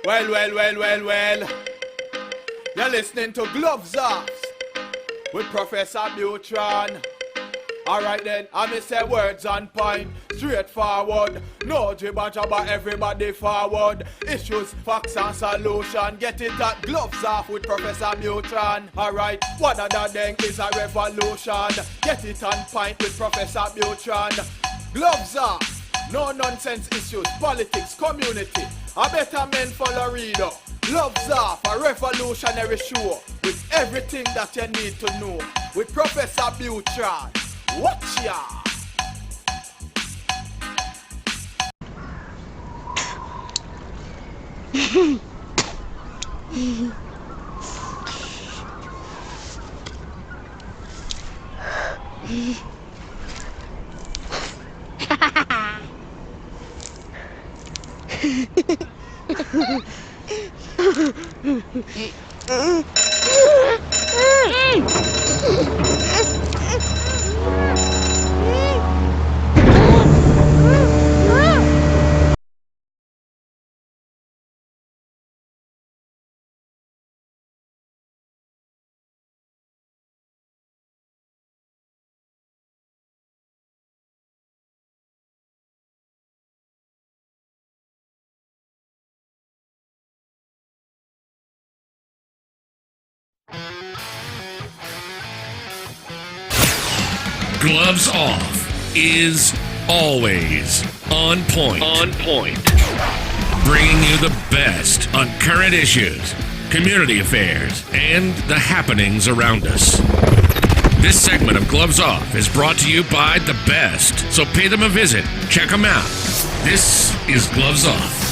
Well. You're listening to Gloves Off with Professor Buitrón. Alright then, I may say words on point, straightforward. No jibber jabber, everybody forward. Issues, facts and solution. Get it at Gloves Off with Professor Buitrón. Alright, what other thing is a revolution? Get it on point with Professor Buitrón. Gloves Off, no nonsense issues, politics, community. A better men for Laredo. Gloves Off, a revolutionary show with everything that you need to know. With Professor Buitrón. Watch ya! Gloves Off is always on point. Bringing you the best on current issues, community affairs, and the happenings around us. This segment of Gloves Off is brought to you by the best, so pay them a visit. Check them out. This is Gloves Off.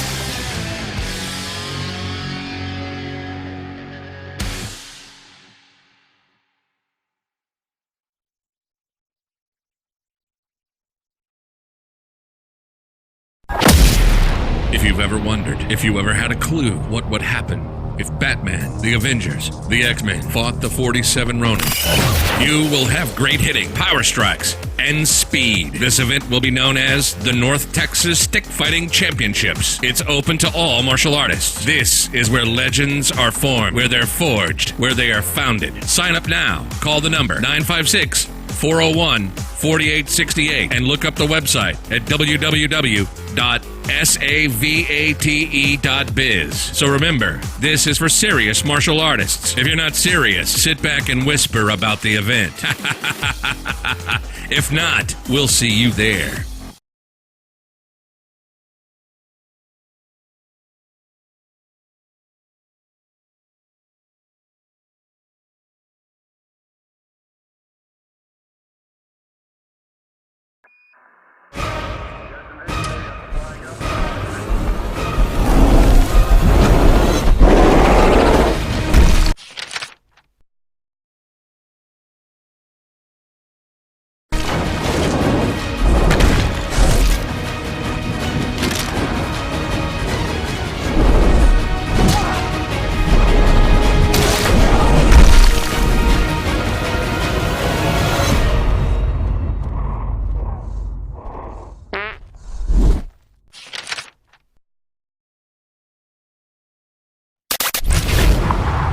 If you've ever wondered, if you ever had a clue what would happen if Batman, the Avengers, the X-Men fought the 47 Ronin, you will have great hitting, power strikes, and speed. This event will be known as the North Texas Stick Fighting Championships. It's open to all martial artists. This is where legends are formed, where they're forged, where they are founded. Sign up now. Call the number 956-401-4868 and look up the website at www.savate.biz. So remember, this is for serious martial artists. If you're not serious, sit back and whisper about the event. If not, we'll see you there.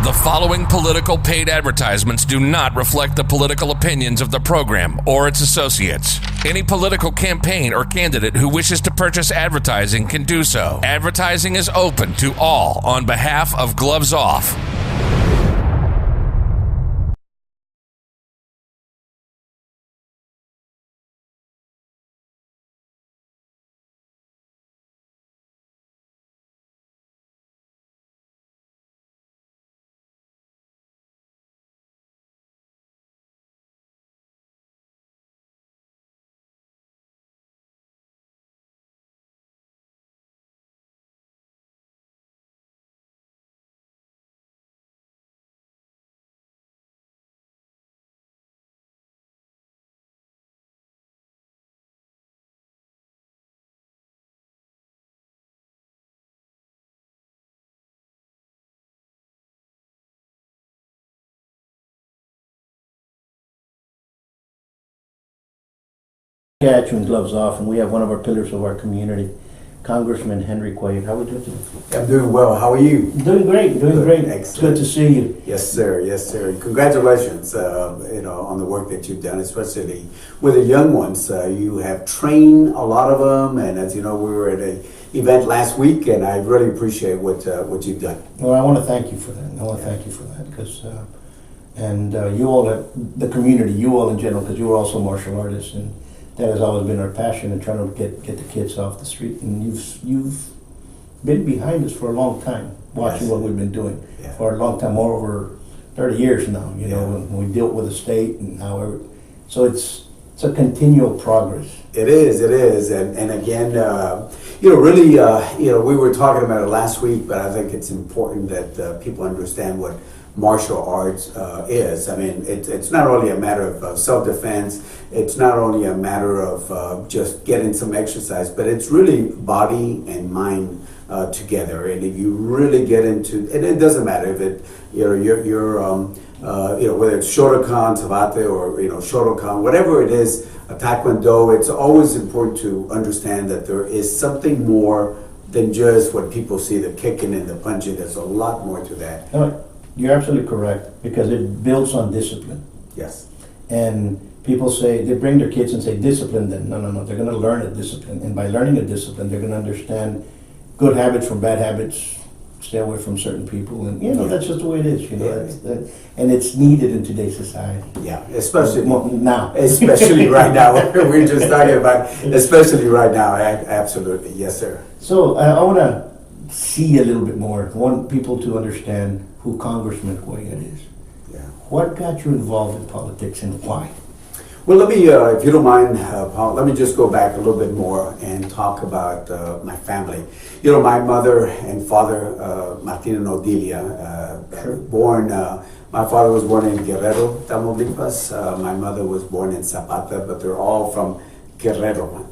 The following political paid advertisements do not reflect the political opinions of the program or its associates. Any political campaign or candidate who wishes to purchase advertising can do so. Advertising is open to all on behalf of Gloves Off. Catch and Gloves Off, and we have one of our pillars of our community Congressman Henry Cuellar. How are we doing today? I'm doing well. How are you? Doing great, doing Good. great. Excellent. It's good to see you. Yes, sir. Yes, sir. Congratulations, on the work that you've done, especially with the young ones. You have trained a lot of them, and as you know, we were at an event last week, and I really appreciate what you've done. Well, I want to thank you for that. Because, you all, the community, you all in general, because you were also martial artists, and that has always been our passion in trying to get the kids off the street. And you've been behind us for a long time, watching Yes. what we've been doing Yeah. for a long time, over 30 years now. You know, Yeah. when we dealt with the state and however, so it's a continual progress. It is, and again, really, we were talking about it last week, but I think it's important that people understand what martial arts is. I mean, it's not only a matter of self-defense, it's not only a matter of just getting some exercise, but it's really body and mind together. And if you really get into, and it doesn't matter if whether it's Shotokan, Tabate, or Shotokan, whatever it is, Taekwondo, it's always important to understand that there is something more than just what people see, the kicking and the punching. There's a lot more to that. No, you're absolutely correct, because it builds on discipline. Yes. And people say, they bring their kids and say, discipline them. No, they're going to learn a discipline. And by learning a discipline, they're going to understand good habits from bad habits, stay away from certain people. And, that's just the way it is, and it's needed in today's society. Yeah, especially now. Especially right now. We're just talking about, especially right now. Absolutely. Yes, sir. So I want to see a little bit more. I want people to understand who Congressman Cuellar is. Yeah. What got you involved in politics and why? Well, let me, if you don't mind, Paul, let me just go back a little bit more and talk about my family. My mother and father, Martin and Odilia, born, my father was born in Guerrero, Tamaulipas. My mother was born in Zapata, but they're all from Guerrero.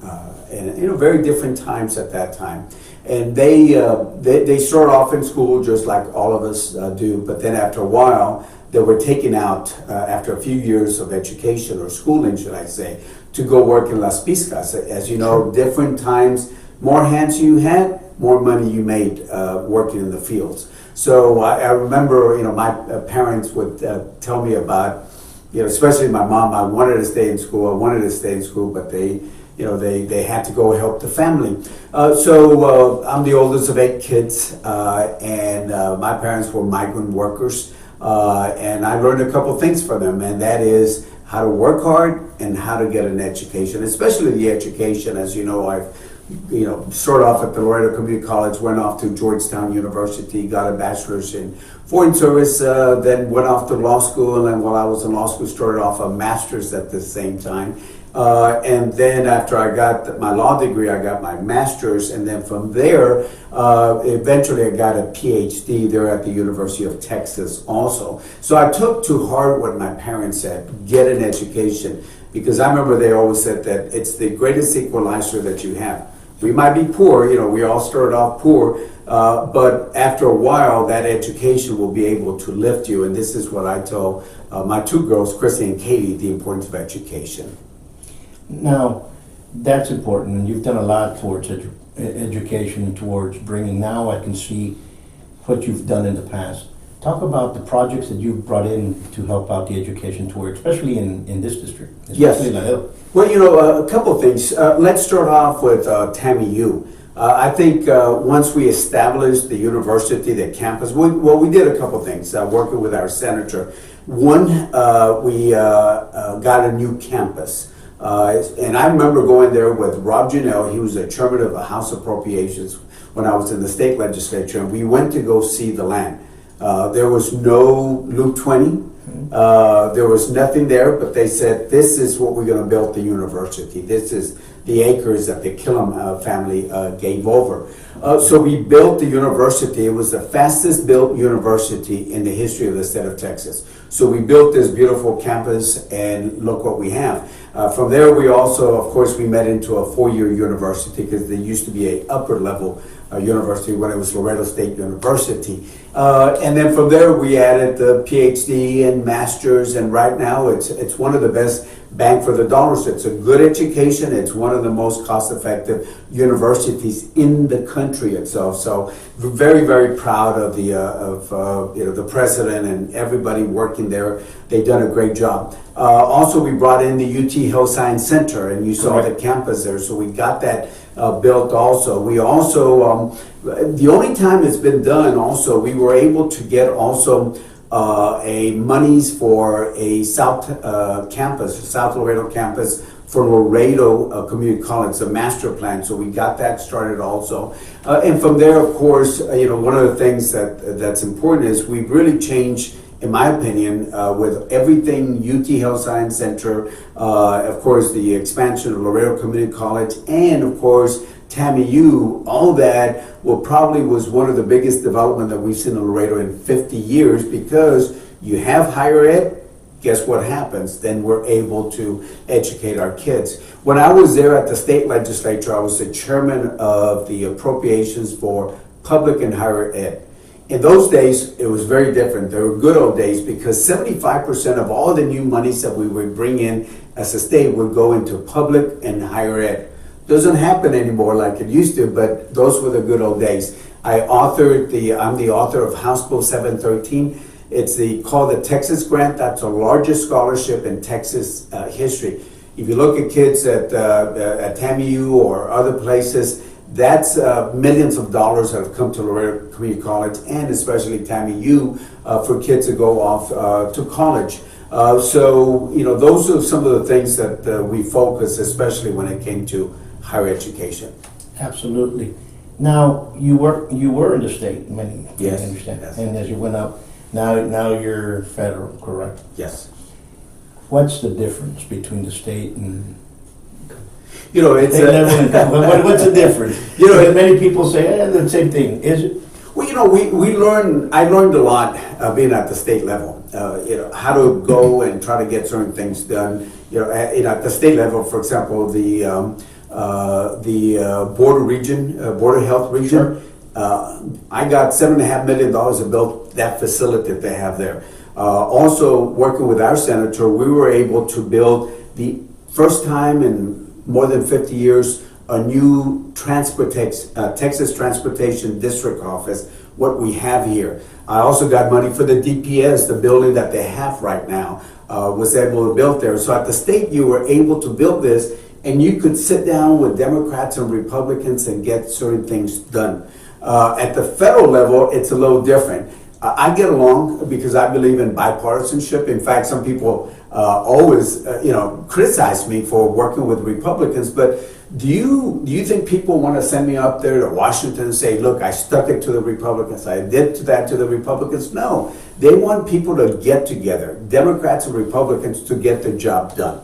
And, very different times at that time. And they start off in school just like all of us do, but then after a while, they were taken out after a few years of education, or schooling, should I say, to go work in Las Piscas. As you know, different times, more hands you had, more money you made working in the fields. So I remember, my parents would tell me about, especially my mom, I wanted to stay in school, but they had to go help the family. So I'm the oldest of 8 kids, and my parents were migrant workers. And I learned a couple things from them, and that is how to work hard and how to get an education, especially the education. As you know, I've started off at the Laredo Community College, went off to Georgetown University, got a bachelor's in foreign service, then went off to law school, and while I was in law school, started off a master's at the same time. And then after I got my law degree, I got my master's, and then from there, eventually I got a PhD there at the University of Texas also. So I took to heart what my parents said, get an education, because I remember they always said that it's the greatest equalizer that you have. We might be poor, we all started off poor, but after a while, that education will be able to lift you, and this is what I tell my 2 girls, Chrissy and Katie, the importance of education. Now, that's important, and you've done a lot towards education and towards bringing. Now I can see what you've done in the past. Talk about the projects that you've brought in to help out the education towards, especially in this district, especially Laredo. Well, a couple of things. Let's start off with Tammy U. I think once we established the university, the campus, we did a couple of things, working with our senator. One, we got a new campus. And I remember going there with Rob Janelle. He was the chairman of the House Appropriations when I was in the state legislature, and we went to go see the land. There was no Loop 20. There was nothing there, but they said, this is what we're going to build the university. This is the acres that the Killam family gave over. So we built the university. It was the fastest built university in the history of the state of Texas. So we built this beautiful campus, and look what we have. From there, we also, of course, we met into a 4-year university, because there used to be a upper level university when it was Laredo State University. And then from there, we added the PhD and masters, and right now it's one of the best bang for the dollars. It's a good education. It's one of the most cost-effective universities in the country itself. So we're very, very proud of the president and everybody working there. They've done a great job. Also, we brought in the UT Health Science Center, and you saw the campus there. So we got that built also. We also, the only time it's been done also, we were able to get also a monies for a South Laredo campus for Laredo Community College, a master plan. So we got that started also. And from there, of course, one of the things that's important is we've really changed, in my opinion, with everything UT Health Science Center, of course, the expansion of Laredo Community College, and of course, TAMU, all that was one of the biggest development that we've seen in Laredo in 50 years, because you have higher ed, guess what happens? Then we're able to educate our kids. When I was there at the state legislature, I was the chairman of the appropriations for public and higher ed. In those days, it was very different. They were good old days, because 75% of all the new monies that we would bring in as a state would go into public and higher ed. Doesn't happen anymore like it used to, but those were the good old days. I'm the author of House Bill 713. It's called the Texas Grant. That's the largest scholarship in Texas history. If you look at kids at TAMU or other places, that's millions of dollars that have come to Laredo Community College, and especially TAMU, for kids to go off to college. So, those are some of the things that we focus, especially when it came to higher education. Absolutely. Now, you were in the state, Yes. I understand. Yes. And as you went up, now you're federal, correct? Yes. What's the difference between the state and It's what's the difference? Many people say, the same thing. Is it? Well, I learned a lot being at the state level. How to go and try to get certain things done. At the state level, for example, the border health region. Sure. I got $7.5 million to build that facility that they have there. Also, working with our senator, we were able to build the first time in more than 50 years a new Texas Transportation District Office, what we have here. I also got money for the DPS, the building that they have right now, was able to build there. So at the state, you were able to build this, and you could sit down with Democrats and Republicans and get certain things done. At the federal level, it's a little different. I get along because I believe in bipartisanship. In fact, some people always, criticize me for working with Republicans. But do you think people want to send me up there to Washington and say, look, I stuck it to the Republicans, I did that to the Republicans? No, they want people to get together, Democrats and Republicans, to get the job done.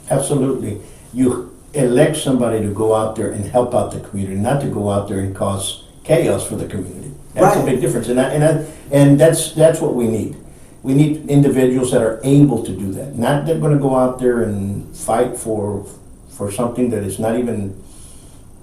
Absolutely. You elect somebody to go out there and help out the community, not to go out there and cause chaos for the community. That's Right. a big difference, and that's what we need. We need individuals that are able to do that. Not that going to go out there and fight for something that is not even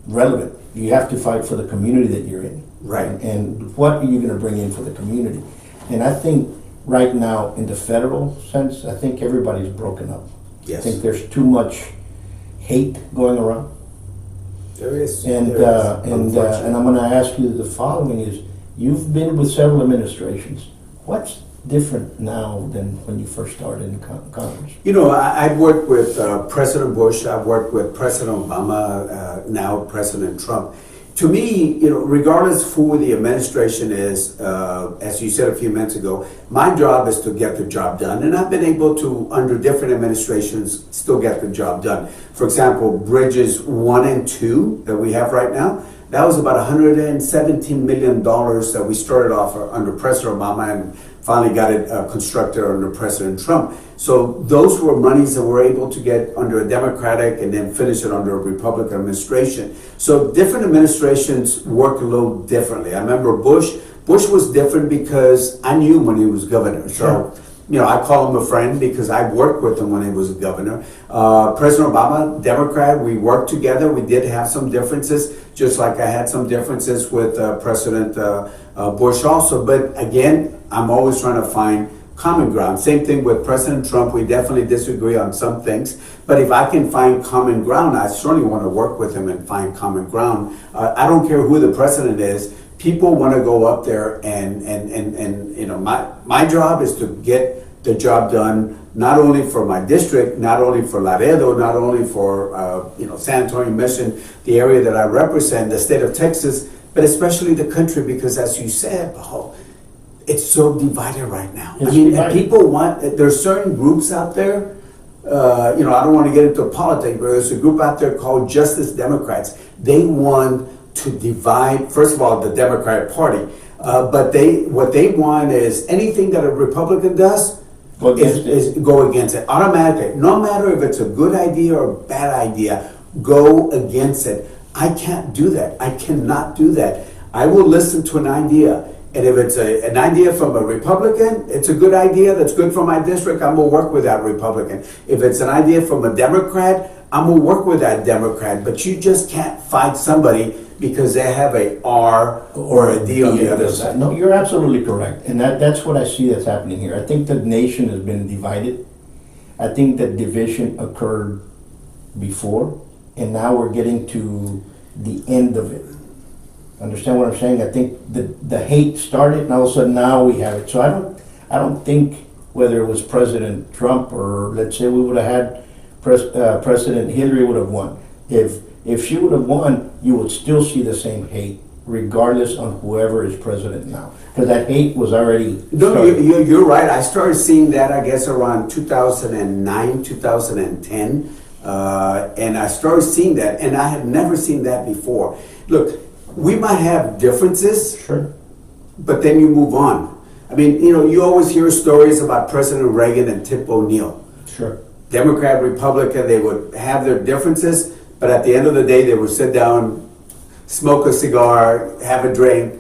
relevant. You have to fight for the community that you're in. Right. And what are you going to bring in for the community? And I think right now, in the federal sense, I think everybody's broken up. Yes. I think there's too much hate going around. There is. And I'm going to ask you the following: is you've been with several administrations. What's different now than when you first started in Congress? I've worked with President Bush. I've worked with President Obama. Now President Trump. To me, regardless who the administration is, as you said a few minutes ago, my job is to get the job done. And I've been able to, under different administrations, still get the job done. For example, Bridges 1 and 2 that we have right now, that was about $117 million that we started off under President Obama and finally got it constructed under President Trump. So those were monies that we're able to get under a Democratic and then finish it under a Republican administration. So different administrations work a little differently. I remember Bush was different because I knew him when he was governor. So, I call him a friend because I worked with him when he was a governor. President Obama, Democrat, we worked together. We did have some differences, just like I had some differences with President Bush also. But again, I'm always trying to find common ground. Same thing with President Trump. We definitely disagree on some things, but if I can find common ground, I certainly want to work with him and find common ground. I don't care who the president is. People want to go up there and you know, my job is to get the job done, not only for my district, not only for Laredo, not only for you know, San Antonio Mission, the area that I represent, the state of Texas, but especially the country, because as you said, Paul, it's so divided right now. It's I mean, divided. people want, there's certain groups out there, you know, I don't want to get into politics, but there's a group out there called Justice Democrats. They want to divide, first of all, the Democratic Party, but what they want is anything that a Republican does, Go against is go against it automatically. No matter if it's a good idea or a bad idea, go against it. I can't do that. I cannot do that. I will listen to an idea, and if it's an idea from a Republican, it's a good idea that's good for my district, I'm gonna work with that Republican. If it's an idea from a Democrat, I'm gonna work with that Democrat. But you just can't fight somebody because they have a R or a D on the other side. No, you're absolutely correct. And that's what I see that's happening here. I think the nation has been divided. I think that division occurred before, and now we're getting to the end of it. Understand what I'm saying? I think the hate started, and all of a sudden now we have it. So I don't think whether it was President Trump or let's say we would have had President Hillary would have won. If she would have won, you would still see the same hate, regardless on whoever is president now, because that hate was already No, started. you're right. I started seeing that, I guess, around 2009, 2010. And I started seeing that, and I had never seen that before. Look, we might have differences, Sure. but then you move on. I mean, you know, you always hear stories about President Reagan and Tip O'Neill. Sure. Democrat, Republican, they would have their differences, but at the end of the day, they would sit down, smoke a cigar, have a drink.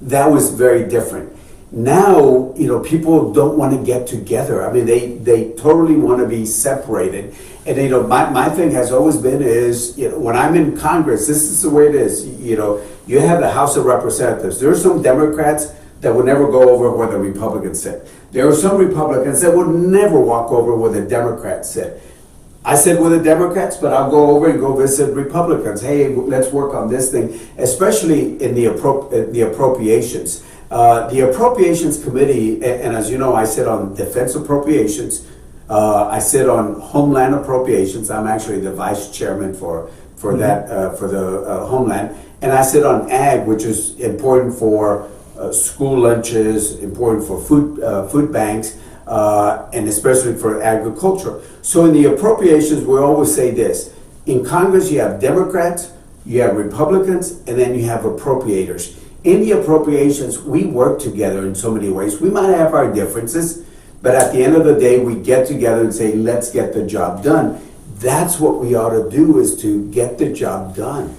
That was very different. Now, you know, people don't want to get together. I mean, they totally want to be separated. And, you know, my thing has always been is, you know, when I'm in Congress, this is the way it is. You know, you have the House of Representatives. There are some Democrats that would never go over where the Republicans sit. There are some Republicans that would never walk over where the Democrats sit. I sit with the Democrats, but I'll go over and go visit Republicans. Hey, let's work on this thing, especially in the appropriations. The Appropriations Committee, and as you know, I sit on Defense Appropriations. I sit on Homeland Appropriations. I'm actually the vice chairman for that for the Homeland, and I sit on Ag, which is important for school lunches, important for food banks. And especially for agriculture. So in the appropriations, we always say this. In Congress, you have Democrats, you have Republicans, and then you have appropriators. In the appropriations, we work together in so many ways. We might have our differences, but at the end of the day, we get together and say, let's get the job done. That's what we ought to do, is to get the job done.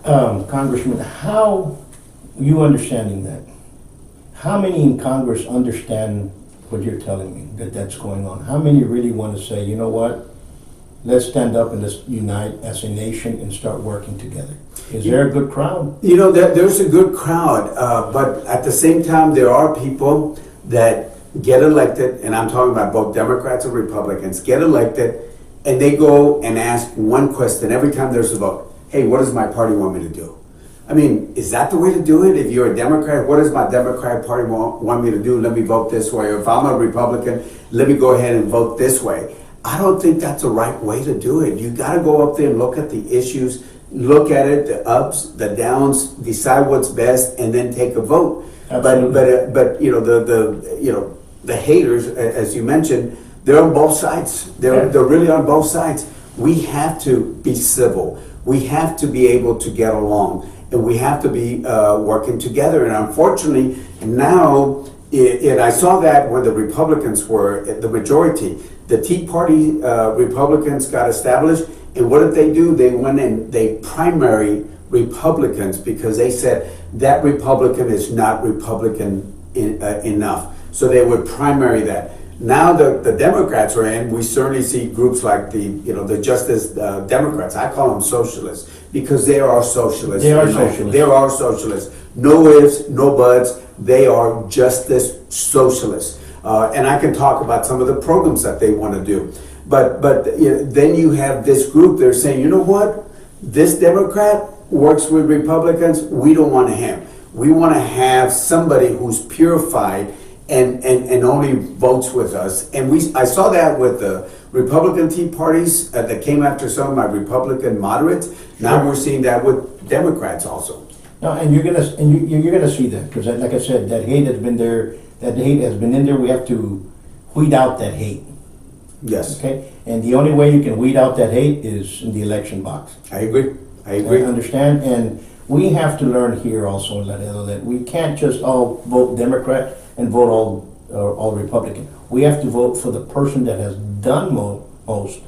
Congressman, how, you understanding that, how many in Congress understand what you're telling me, that's going on? How many really want to say, you know what, let's stand up and let's unite as a nation and start working together? Is there a good crowd? You know, there's a good crowd, but at the same time, there are people that get elected, and I'm talking about both Democrats and Republicans, get elected, and they go and ask one question every time there's a vote. Hey, what does my party want me to do? I mean, is that the way to do it? If you're a Democrat, what does my Democratic Party want me to do? Let me vote this way. Or if I'm a Republican, let me go ahead and vote this way. I don't think that's the right way to do it. You got to go up there and look at the issues, look at it, the ups, the downs, decide what's best, and then take a vote. Absolutely. But you know, the haters, as you mentioned, they're on both sides. They're really on both sides. We have to be civil. We have to be able to get along. And we have to be working together. And unfortunately, now, and I saw that when the Republicans were the majority, the Tea Party Republicans got established. And what did they do? They went and they primary Republicans because they said that Republican is not Republican enough. So they would primary that. Now the Democrats are in. We certainly see groups like the Justice Democrats. I call them socialists because they are socialists. They are socialists. They are socialists. No ifs, no buts. They are justice socialists. And I can talk about some of the programs that they want to do. But then you have this group, they're saying, you know what? This Democrat works with Republicans. We don't want him. We want to have somebody who's purified and only votes with us. And I saw that with the Republican Tea Parties that came after some of my Republican moderates. Now we're seeing that with Democrats also. No, and you're gonna see that, because like I said, that hate has been there. That hate has been in there. We have to weed out that hate. Yes. Okay, and the only way you can weed out that hate is in the election box. I agree. I understand, and we have to learn here also in Laredo that we can't just all vote Democrat and vote all Republican. We have to vote for the person that has done most,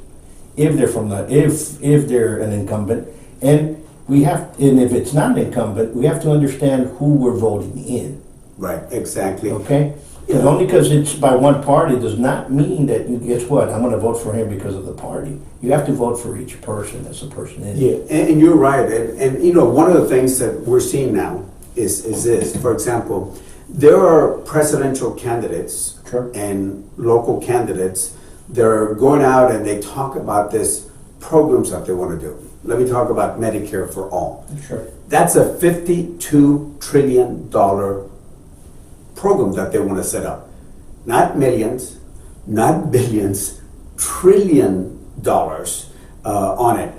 if they're from the if they're an incumbent, and if it's not an incumbent, we have to understand who we're voting in. Right. Exactly. Okay. Only because it's by one party does not mean that, guess what, I'm going to vote for him because of the party. You have to vote for each person as a person in. Yeah, and you're right. And you know, one of the things that we're seeing now is this. For example, there are presidential candidates and local candidates that are going out and they talk about this programs that they want to do. Let me talk about Medicare for all. Sure. That's a $52 trillion program that they want to set up. Not millions, not billions, $1 trillion on it.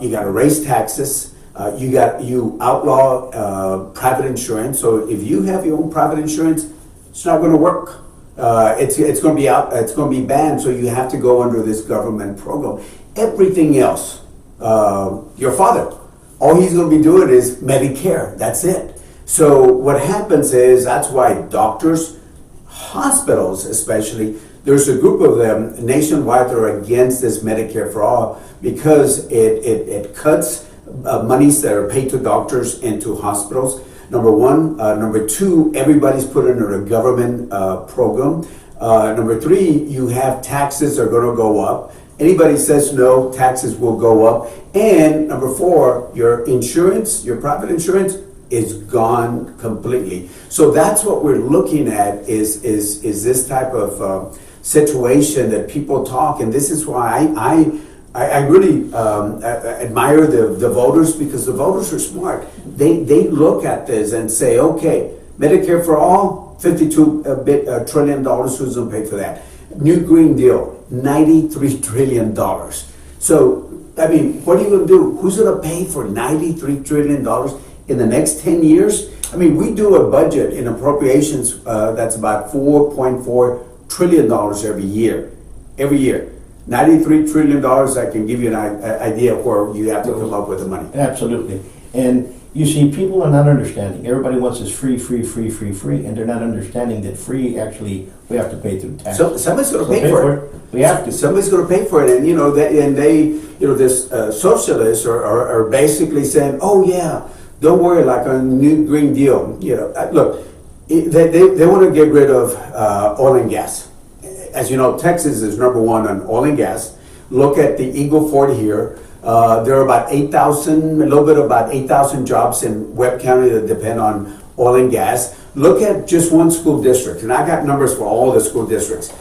You got to raise taxes. You outlaw private insurance. So if you have your own private insurance, it's not going to work. It's going to be out. It's going to be banned. So you have to go under this government program. Everything else, your father, all he's going to be doing is Medicare. That's it. So what happens is that's why doctors, hospitals especially, there's a group of them nationwide that are against this Medicare for all because it cuts monies that are paid to doctors into hospitals. Number one. Number two, everybody's put under a government program. Number three, you have taxes are going to go up. Anybody says no, taxes will go up. And number four, your insurance, your private insurance, is gone completely. So that's what we're looking at is this type of situation that people talk, and this is why I really admire the voters, because the voters are smart. They look at this and say, okay, Medicare for all, $52 trillion, who's going to pay for that? New Green Deal, $93 trillion. So, I mean, what are you going to do? Who's going to pay for $93 trillion in the next 10 years? I mean, we do a budget in appropriations that's about $4.4 trillion every year. Every year. $93 trillion, I can give you an idea of where you have to come up with the money. Absolutely. And you see, people are not understanding. Everybody wants this free, and they're not understanding that free, actually, we have to pay through taxes. So somebody's going to pay for it. We have to. Somebody's going to pay for it, and you know, this socialists are basically saying, "Oh yeah, don't worry, like a new Green Deal." You know, look, they want to get rid of oil and gas. As you know, Texas is number one on oil and gas. Look at the Eagle Ford here. There are about 8,000, a little bit about 8,000 jobs in Webb County that depend on oil and gas. Look at just one school district, and I got numbers for all the school districts.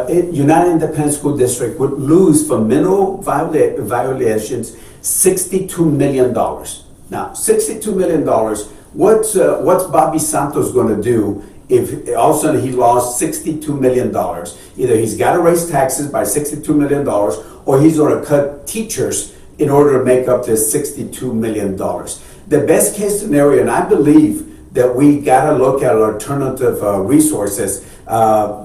United Independent School District would lose for mineral violations $62 million. Now, $62 million, what's Bobby Santos going to do if all of a sudden he lost $62 million? Either he's got to raise taxes by $62 million, or he's going to cut teachers in order to make up this $62 million. The best case scenario, and I believe that we got to look at alternative resources.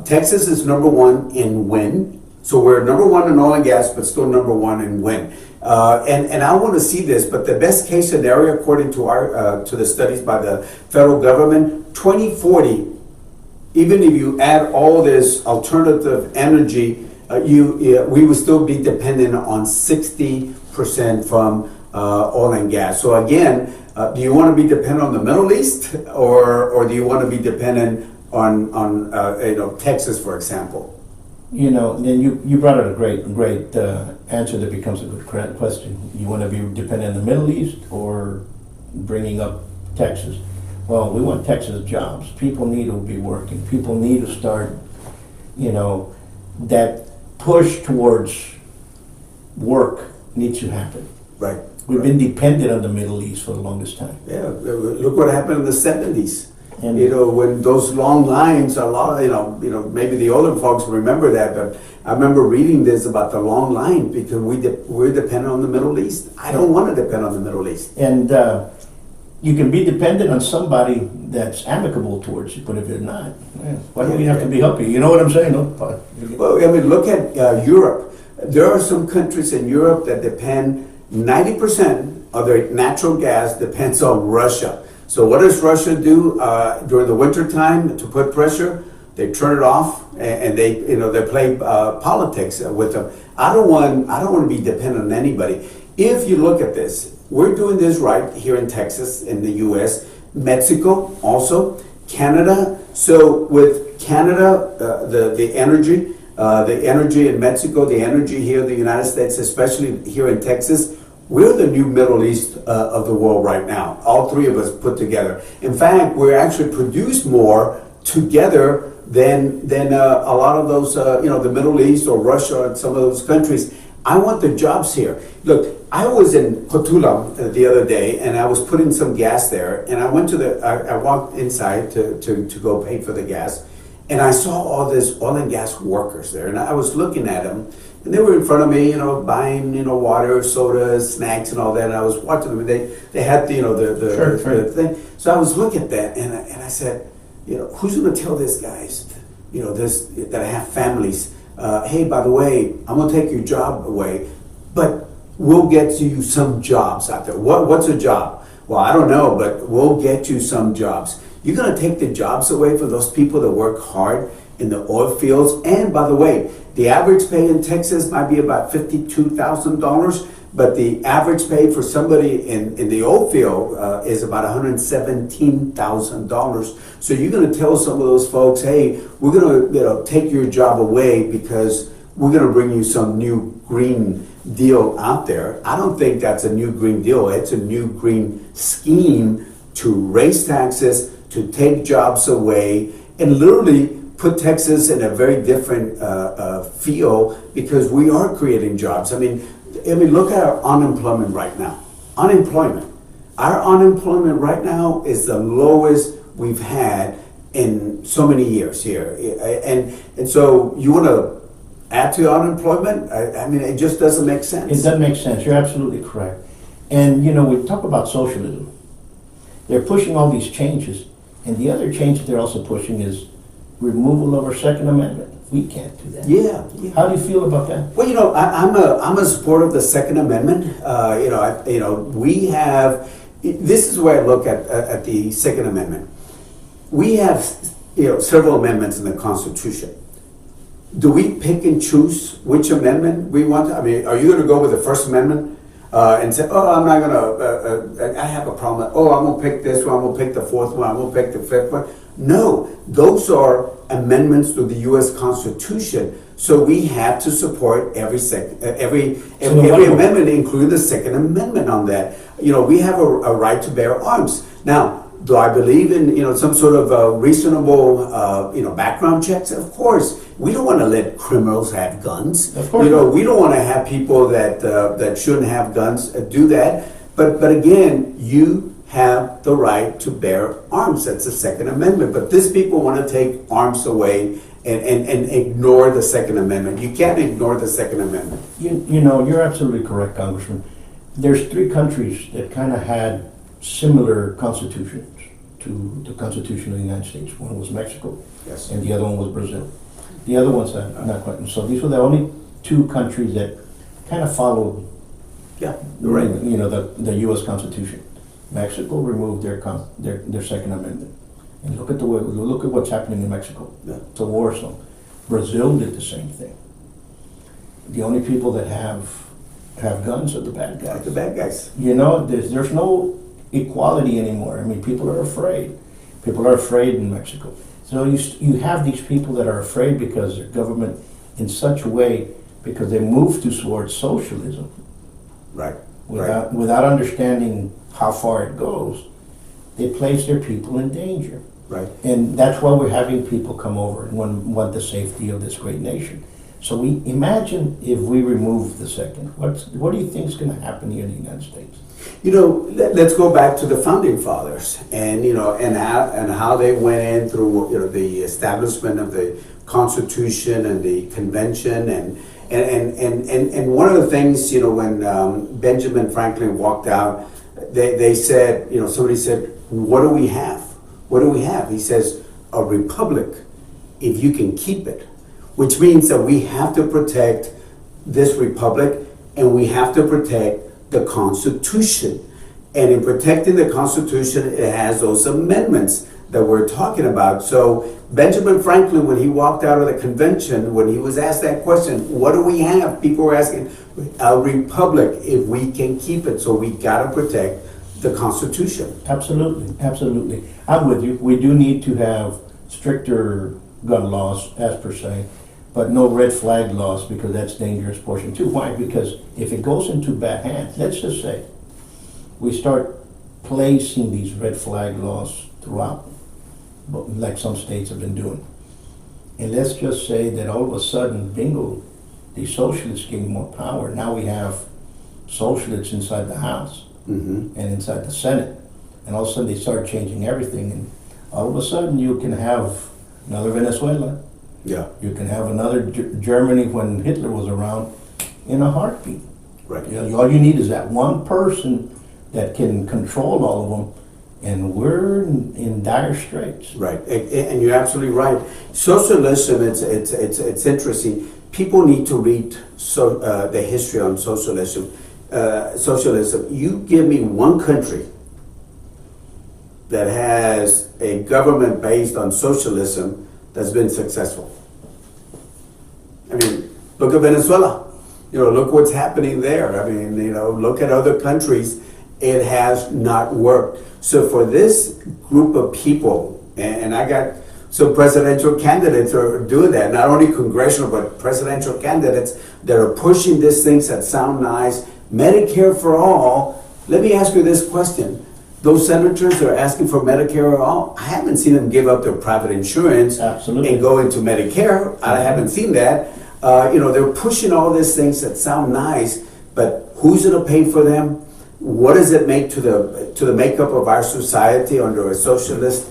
Texas is number one in wind. So we're number one in oil and gas, but still number one in wind. And I want to see this, but the best case scenario, according to to the studies by the federal government, 2040, even if you add all this alternative energy, we would still be dependent on 60% from oil and gas. So again, do you want to be dependent on the Middle East, or do you want to be dependent on Texas, for example? You know, then you brought out a great answer that becomes a good question. You want to be dependent on the Middle East or bringing up Texas? Well, we want Texas jobs. People need to be working. People need to start you know, that push towards work needs to happen. Right. We've been dependent on the Middle East for the longest time. Yeah, look what happened in the 70s. And- You know, when those long lines, a lot of, maybe the older folks remember that, but I remember reading this about the long line because we're dependent on the Middle East. I don't want to depend on the Middle East. And you can be dependent on somebody that's amicable towards you, but if they're not, why do we have to be helping? You know what I'm saying? No? Well, I mean, look at Europe. There are some countries in Europe that depend, 90% of their natural gas depends on Russia. So what does Russia do during the winter time to put pressure? They turn it off and they play politics with them. I don't want to be dependent on anybody. If you look at this, we're doing this right here in Texas, in the U.S., Mexico also, Canada. So with Canada, the energy in Mexico, the energy here in the United States, especially here in Texas, we're the new Middle East of the world right now. All three of us put together. In fact, we actually produce more together than a lot of those, the Middle East or Russia and some of those countries. I want the jobs here. Look, I was in Cotula the other day, and I was putting some gas there, and I went I walked inside to go pay for the gas, and I saw all this oil and gas workers there, and I was looking at them, and they were in front of me, buying, water, sodas, snacks, and all that. And I was watching them, and they had the thing. So I was looking at that, and I said, who's going to tell these guys, that I have families? Hey, by the way, I'm going to take your job away, but we'll get you some jobs out there. What's a job? Well, I don't know, but we'll get you some jobs. You're going to take the jobs away from those people that work hard in the oil fields. And by the way, the average pay in Texas might be about $52,000, but the average pay for somebody in the oil field is about $117,000. So you're going to tell some of those folks, hey, we're going to take your job away because we're going to bring you some new green deal out there. I don't think that's a new green deal. It's a new green scheme to raise taxes, to take jobs away, and literally put Texas in a very different feel because we are creating jobs. I mean, look at our unemployment right now. Our unemployment right now is the lowest we've had in so many years here. And so you want to add to unemployment? I mean, it just doesn't make sense. It doesn't make sense. You're absolutely correct. And, we talk about socialism. They're pushing all these changes. And the other change that they're also pushing is removal of our Second Amendment. We can't do that. Yeah. How do you feel about that? Well, I'm a supporter of the Second Amendment. We have. This is where I look at the Second Amendment. We have, several amendments in the Constitution. Do we pick and choose which amendment we want? I mean, are you going to go with the First Amendment and say, "Oh, I'm not going to. I have a problem. Oh, I'm going to pick this one. I'm going to pick the fourth one. I'm going to pick the fifth one." No, those are amendments to the U.S. Constitution. So we have to support every amendment, including the Second Amendment on that. We have a right to bear arms. Now, do I believe in some sort of reasonable background checks? Of course. We don't want to let criminals have guns. Of course. We don't want to have people that shouldn't have guns do that. But again, you have the right to bear arms. That's the Second Amendment. But these people want to take arms away and ignore the Second Amendment. You can't ignore the Second Amendment. You're absolutely correct, Congressman. There's 3 countries that kind of had similar constitutions to the Constitution of the United States. One was Mexico, Yes. and the other one was Brazil. The other ones not quite. So these were the only 2 countries that kind of followed, Yeah, right. the U.S. Constitution. Mexico removed their Second Amendment, and look at what's happening in Mexico. Yeah. It's a war zone. Brazil did the same thing. The only people that have guns are the bad guys. The bad guys. There's no equality anymore. I mean, people are afraid. People are afraid in Mexico. So you have these people that are afraid because their government, in such a way, because they move towards socialism, Right. without understanding how far it goes, they place their people in danger. Right. And that's why we're having people come over and want the safety of this great nation. So we imagine if we remove the second, what do you think is going to happen here in the United States? You know, let's go back to the founding fathers, and and how they went in through the establishment of the Constitution and the Convention, and one of the things when Benjamin Franklin walked out, they said, somebody said, what do we have? What do we have? He says, a republic, if you can keep it, which means that we have to protect this republic, and we have to protect the Constitution. And in protecting the Constitution, it has those amendments that we're talking about. So Benjamin Franklin, when he walked out of the convention, when he was asked that question, what do we have? People were asking, a republic, if we can keep it. So we got to protect the Constitution. Absolutely, absolutely. I'm with you. We do need to have stricter gun laws, as per se, but no red flag laws, because that's dangerous portion too. Why? Because if it goes into bad hands, let's just say we start placing these red flag laws throughout, like some states have been doing. And let's just say that all of a sudden, bingo, the socialists gain more power. Now we have socialists inside the House and inside the Senate. And all of a sudden they start changing everything. And all of a sudden you can have another Venezuela. Yeah. You can have another Germany when Hitler was around in a heartbeat. Right. All you need is that one person that can control all of them, and we're in dire straits. Right, and you're absolutely right. Socialism, it's interesting. People need to read the history on socialism. Socialism. You give me one country that has a government based on socialism that's been successful. I mean, look at Venezuela. Look what's happening there. I mean, look at other countries. It has not worked. So for this group of people, and I got some presidential candidates are doing that, not only congressional, but presidential candidates that are pushing these things that sound nice. Medicare for all. Let me ask you this question. Those senators that are asking for Medicare for all, I haven't seen them give up their private insurance and go into Medicare. I haven't seen that. They're pushing all these things that sound nice, but who's going to pay for them? What does it make to the makeup of our society under a socialist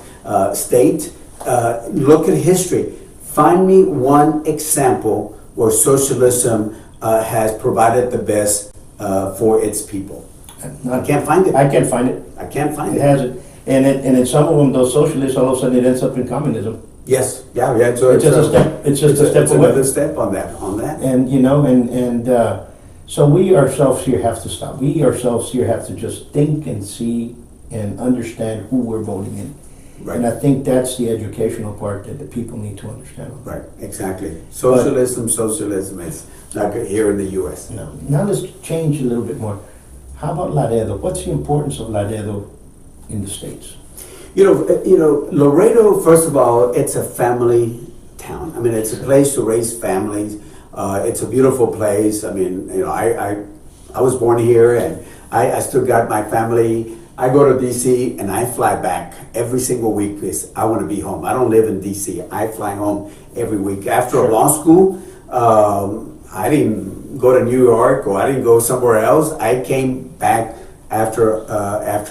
state? Look at history. Find me one example where socialism has provided the best for its people. I can't find it. I can't find it. I can't find it. It hasn't. And in some of them, those socialists, all of a sudden it ends up in communism. Yes. Yeah. So it's just a step. It's just a step away. Another step on that. And so we ourselves here have to stop. We ourselves here have to just think and see and understand who we're voting in. Right. And I think that's the educational part that the people need to understand. Right. Exactly. Socialism is not good here in the U.S. No. Now let's change a little bit more. How about Laredo? What's the importance of Laredo in the States? Laredo, first of all, it's a family town. I mean, it's a place to raise families. It's a beautiful place. I mean, I was born here, and I still got my family. I go to D.C. and I fly back every single week because I want to be home. I don't live in D.C. I fly home every week. After law school, I didn't go to New York or I didn't go somewhere else. I came back after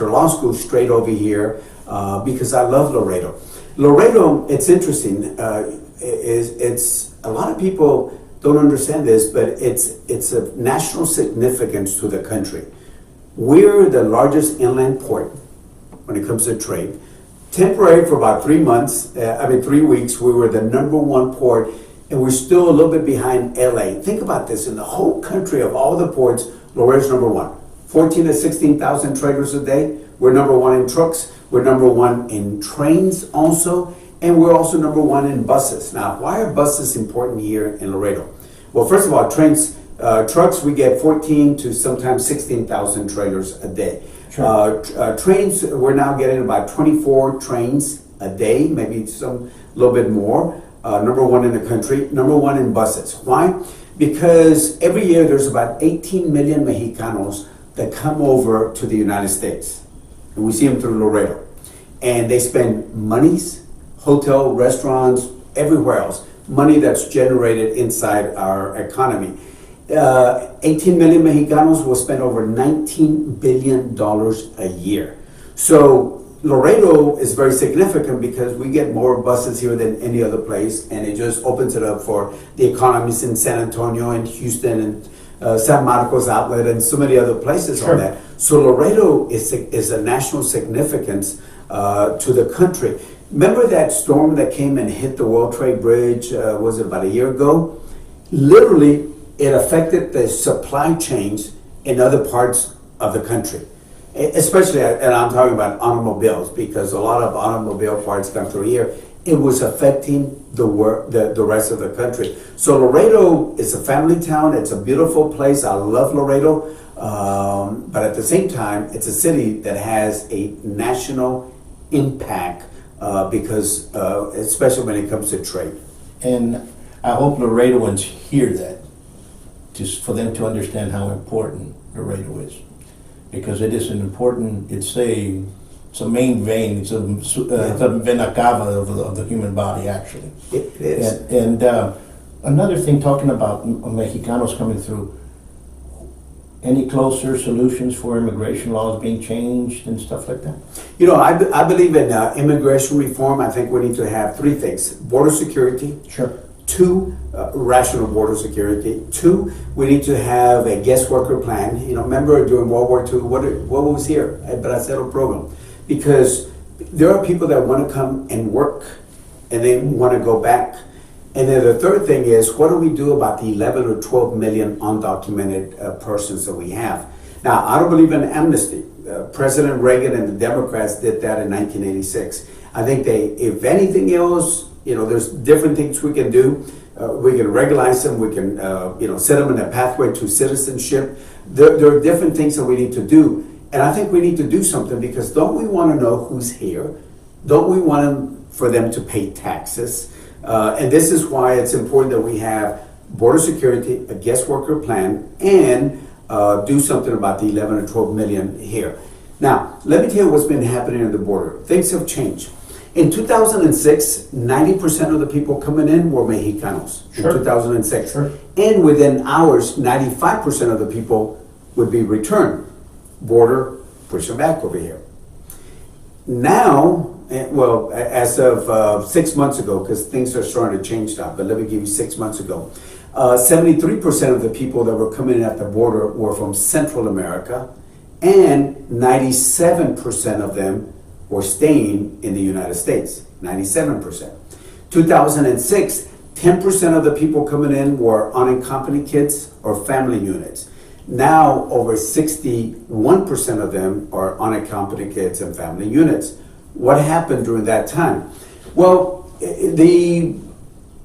law school straight over here because I love Laredo. Laredo, it's interesting. It's a lot of people don't understand this, but it's a national significance to the country. We're the largest inland port when it comes to trade. Temporary for about 3 months, 3 weeks, we were the #1 port, and we're still a little bit behind LA. Think about this, in the whole country of all the ports, Laredo's #1. 14 to 16,000 trailers a day. We're #1 in trucks. We're #1 in trains also. And we're also #1 in buses. Now, why are buses important here in Laredo? Well, first of all, trucks, we get 14 to sometimes 16,000 trailers a day. Sure. Trains, we're now getting about 24 trains a day, maybe a little bit more. #1 in the country, #1 in buses. Why? Because every year there's about 18 million Mexicanos that come over to the United States. And we see them through Laredo. and they spend monies, hotel, restaurants, everywhere else, money that's generated inside our economy. 18 million Mexicanos will spend over $19 billion a year. So Laredo is very significant because we get more buses here than any other place, and it just opens it up for the economies in San Antonio and Houston and San Marcos outlet and so many other places on that. So Laredo is a national significance to the country. Remember that storm that came and hit the World Trade Bridge, was it about a year ago? Literally, it affected the supply chains in other parts of the country. Especially, and I'm talking about automobiles, because a lot of automobile parts come through here. It was affecting the rest of the country. So Laredo is a family town. It's a beautiful place. I love Laredo. But at the same time, it's a city that has a national impact because, especially when it comes to trade. And I hope Laredoans hear that, just for them to understand how important Laredo is. Because it is an important, it's a main vein, it's a vena cava of the human body, actually. It is. And another thing, talking about Mexicanos coming through, any closer solutions for immigration laws being changed and stuff like that? You know, I believe in immigration reform. I think we need to have three things: border security. Sure. 2, rational border security. 2, we need to have a guest worker plan. You know, remember during World War II, what was here at Bracero program? Because there are people that want to come and work and they want to go back. And then the third thing is, what do we do about the 11 or 12 million undocumented persons that we have? Now, I don't believe in amnesty. President Reagan and the Democrats did that in 1986. I think they, if anything else, you know, there's different things we can do. We can regularize them. We can, you know, set them in a pathway to citizenship. There are different things that we need to do. And I think we need to do something, because don't we want to know who's here? Don't we want for them to pay taxes? And this is why it's important that we have border security, a guest worker plan, and do something about the 11 or 12 million here. Now, let me tell you what's been happening at the border. Things have changed. In 2006, 90% of the people coming in were Mexicanos. Sure. In 2006. Sure. And within hours, 95% of the people would be returned. Border, push them back over here. Now, well, as of 6 months ago, because things are starting to change now, but let me give you 6 months ago. 73% of the people that were coming in at the border were from Central America, and 97% of them were staying in the United States, 97%. 2006, 10% of the people coming in were unaccompanied kids or family units. Now, over 61% of them are unaccompanied kids and family units. What happened during that time? Well, the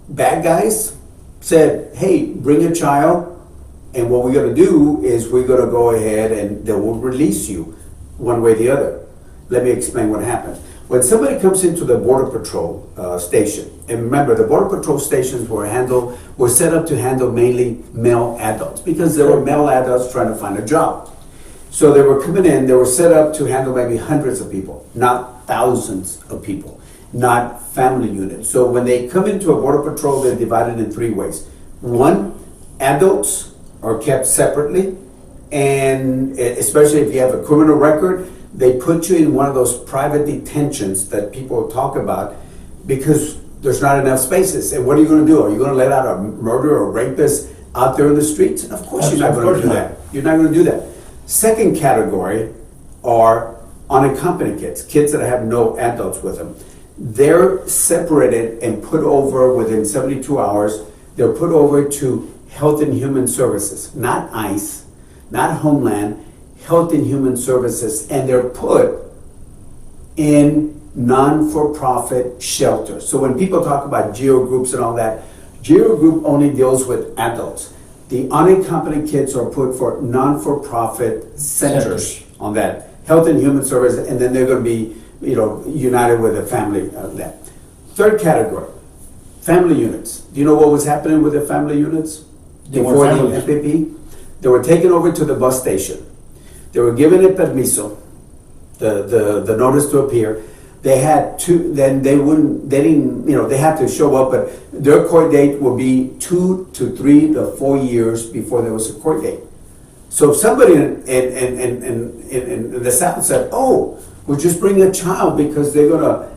bad guys said, hey, bring a child, and what we're going to do is we're going to go ahead and they will release you one way or the other. Let me explain what happens. When somebody comes into the Border Patrol station, and remember, the Border Patrol stations were set up to handle mainly male adults, because there were male adults trying to find a job. So they were coming in, they were set up to handle maybe hundreds of people, not thousands of people, not family units. So when they come into a Border Patrol, they're divided in 3 ways. 1, adults are kept separately, and especially if you have a criminal record, they put you in one of those private detentions that people talk about, because there's not enough spaces. And what are you going to do? Are you going to let out a murderer or rapist out there in the streets? Of course you're not going to do that. You're not going to do that. Second category are unaccompanied kids, kids that have no adults with them. They're separated and put over within 72 hours. They're put over to Health and Human Services, not ICE, not Homeland, Health and Human Services, and they're put in non-for-profit shelters. So when people talk about geo groups and all that, geo group only deals with adults. The unaccompanied kids are put for non-for-profit centers on that Health and Human Services, and then they're going to be, you know, united with a family. That third category, family units. Do you know what was happening with the family units before the FAP? They were taken over to the bus station. They were given a permiso, the notice to appear. they had to, then they didn't, they had to show up, but their court date will be 2 to 3 to 4 years before there was a court date. So if somebody in the South said, oh, we'll just bring a child because they're gonna,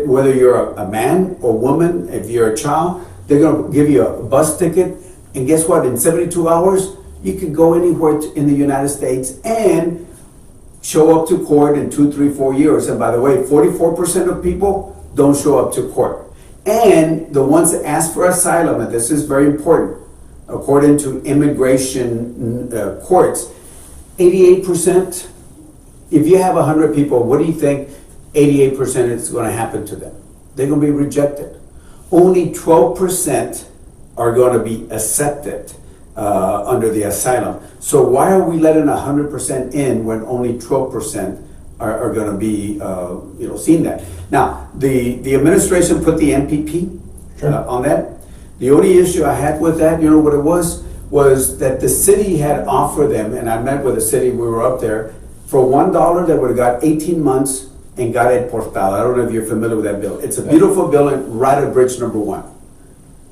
whether you're a man or woman, if you're a child, they're gonna give you a bus ticket, and guess what, in 72 hours, you can go anywhere in the United States and show up to court in 2, 3, 4 years. And by the way, 44% of people don't show up to court. And the ones that ask for asylum, and this is very important, according to immigration courts, 88%, if you have 100 people, what do you think 88% is going to happen to them? They're going to be rejected. Only 12% are going to be accepted under the asylum. So why are we letting 100% in when only 12% are going to be, seeing that? Now, the administration put the MPP on that. The only issue I had with that, you know what it was that the city had offered them, and I met with the city, we were up there, for $1 they would have got 18 months and got it portal. I don't know if you're familiar with that bill. It's a beautiful bill right at bridge number 1.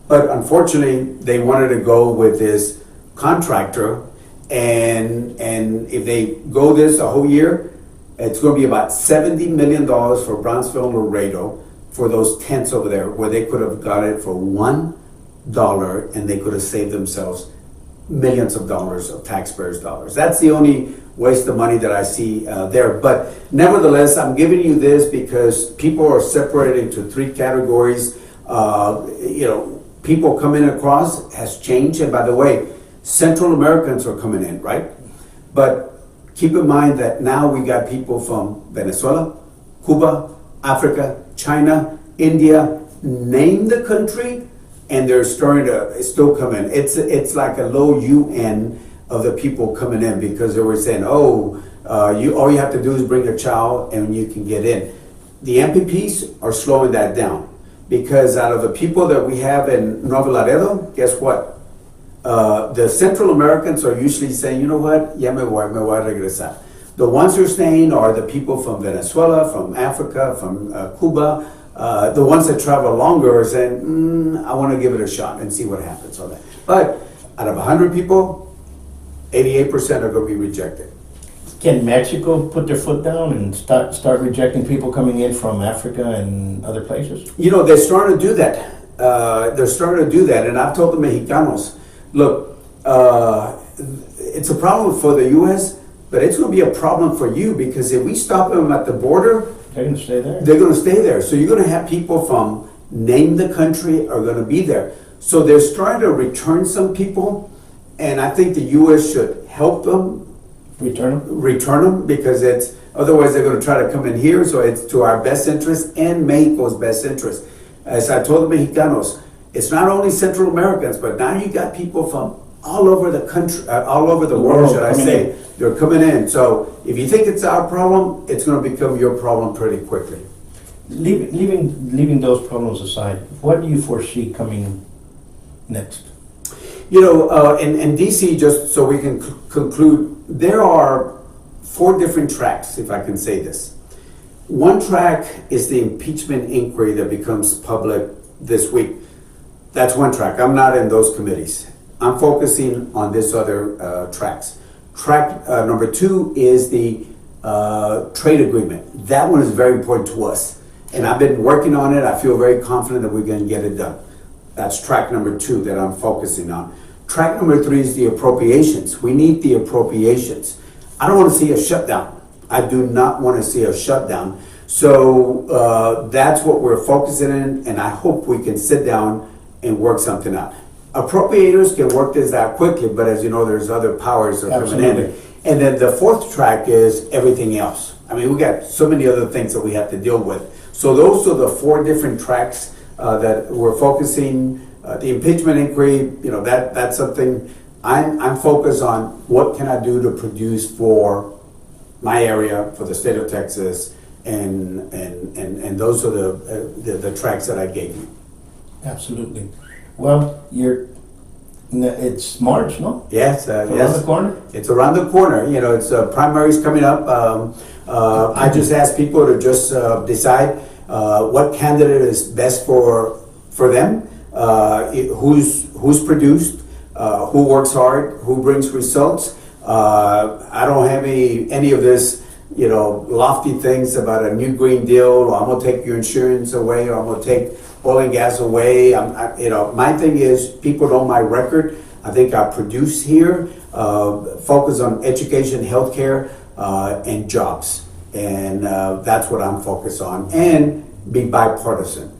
But unfortunately, they wanted to go with this contractor, and if they go this a whole year, it's going to be about $70 million for Brownsville and Laredo for those tents over there, where they could have got it for $1 and they could have saved themselves millions of dollars of taxpayers' dollars. That's the only waste of money that I see there. But nevertheless, I'm giving you this because people are separated into 3 categories. People coming across has changed. And by the way, Central Americans are coming in, right? But keep in mind that now we got people from Venezuela, Cuba, Africa, China, India, name the country, and they're starting to still come in. It's like a low UN of the people coming in because they were saying, all you have to do is bring a child and you can get in. The MPPs are slowing that down because out of the people that we have in Nuevo Laredo, guess what? The Central Americans are usually saying, you know what, ya me voy a regresar. The ones who are staying are the people from Venezuela, from Africa, from Cuba. The ones that travel longer are saying, I want to give it a shot and see what happens on that. But out of 100 people, 88% are going to be rejected. Can Mexico put their foot down and start rejecting people coming in from Africa and other places? They're starting to do that. And I've told the Mexicanos, look, it's a problem for the U.S., but it's going to be a problem for you because if we stop them at the border, they're going to stay there. They're going to stay there. So you're going to have people from name the country are going to be there. So they're starting to return some people, and I think the U.S. should help them. Return them because otherwise they're going to try to come in here. So it's to our best interest and Mexico's best interest. As I told the Mexicanos, it's not only Central Americans, but now you got people from all over the country, all over the world, should I say. They're coming in. So if you think it's our problem, it's going to become your problem pretty quickly. Leaving those problems aside, what do you foresee coming next? In D.C., just so we can conclude, there are 4 different tracks, if I can say this. One track is the impeachment inquiry that becomes public this week. That's one track. I'm not in those committees. I'm focusing on this other tracks. Track number 2 is the trade agreement. That one is very important to us. And I've been working on it. I feel very confident that we're going to get it done. That's track number 2 that I'm focusing on. Track number 3 is the appropriations. We need the appropriations. I don't want to see a shutdown. I do not want to see a shutdown. So that's what we're focusing in, and I hope we can sit down and work something out. Appropriators can work this out quickly, but as you know, there's other powers that are coming in. And then the 4th track is everything else. I mean, we got so many other things that we have to deal with. So those are the 4 different tracks that we're focusing. The impeachment inquiry, that's something I'm focused on. What can I do to produce for my area, for the state of Texas, and those are the tracks that I gave you. Absolutely. Well, It's March, no? Yes, Around yes. the corner? It's around the corner. You know, it's primaries coming up. I just ask people to just decide what candidate is best for them, who's produced, who works hard, who brings results. I don't have any of this, you know, lofty things about a new Green Deal, or I'm gonna take your insurance away, or I'm gonna take oil and gas away. You know, my thing is, people know my record. I think I produce here, focus on education, healthcare, and jobs. And that's what I'm focused on. And be bipartisan.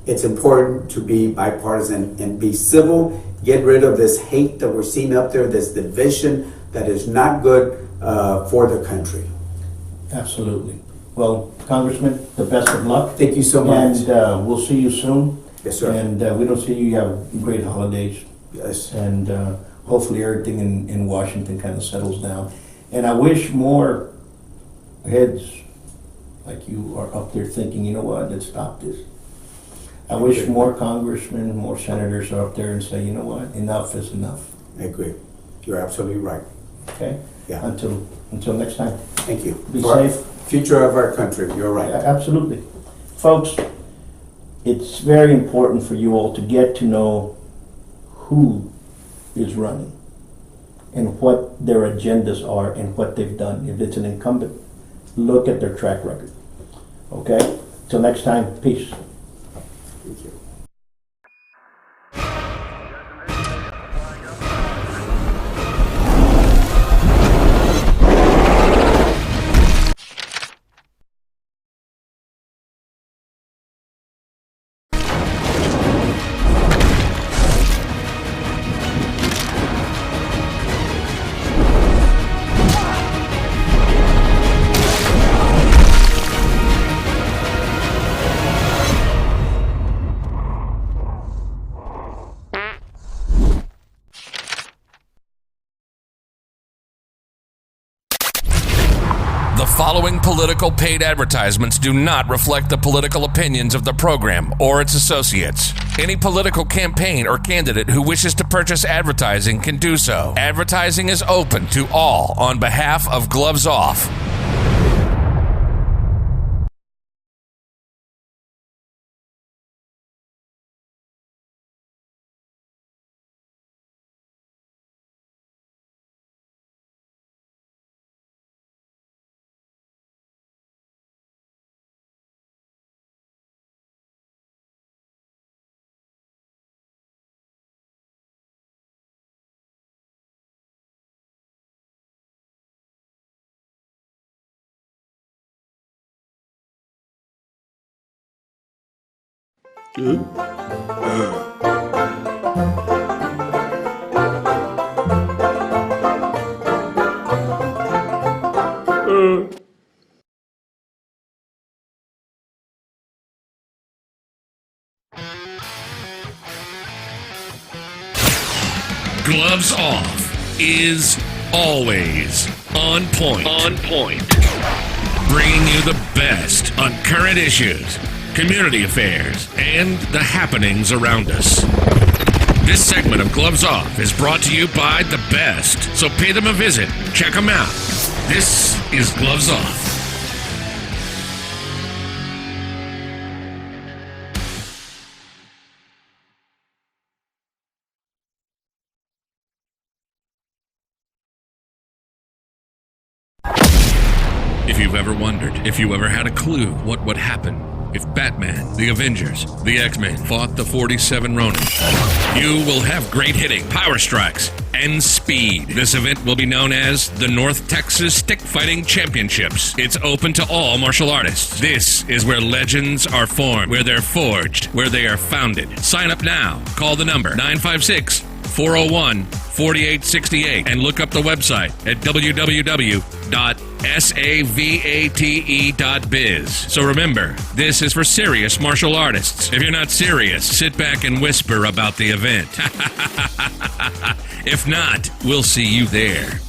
It's important to be bipartisan and be civil. Get rid of this hate that we're seeing up there, this division that is not good for the country. Absolutely. Well, Congressman, the best of luck. Thank you so much. And we'll see you soon. Yes, sir. And we don't see you have great holidays. Yes. And hopefully everything in Washington kind of settles down. And I wish more heads like you are up there thinking, you know what, let's stop this. I wish more congressmen, more senators are up there and say, you know what, enough is enough. I agree. You're absolutely right. Okay? Yeah. Until next time. Thank you. Be For safe. Future of our country. You're right. Absolutely. Folks, it's very important for you all to get to know who is running and what their agendas are and what they've done. If it's an incumbent, look at their track record. Okay? Till next time, peace. Thank you. The following political paid advertisements do not reflect the political opinions of the program or its associates. Any political campaign or candidate who wishes to purchase advertising can do so. Advertising is open to all on behalf of Gloves Off. Gloves Off is always on point. On point. Bringing you the best on current issues, community affairs, and the happenings around us. This segment of Gloves Off is brought to you by the best, so pay them a visit. Check them out. This is Gloves Off. If you've ever wondered, if you ever had a clue what would happen if Batman, the Avengers, the X-Men fought the 47 Ronin, you will have great hitting, power strikes, and speed. This event will be known as the North Texas Stick Fighting Championships. It's open to all martial artists. This is where legends are formed, where they're forged, where they are founded. Sign up now. Call the number 956-401-4868 and look up the website at www.savate.biz. So remember, this is for serious martial artists. If you're not serious, sit back and whisper about the event. If not, we'll see you there.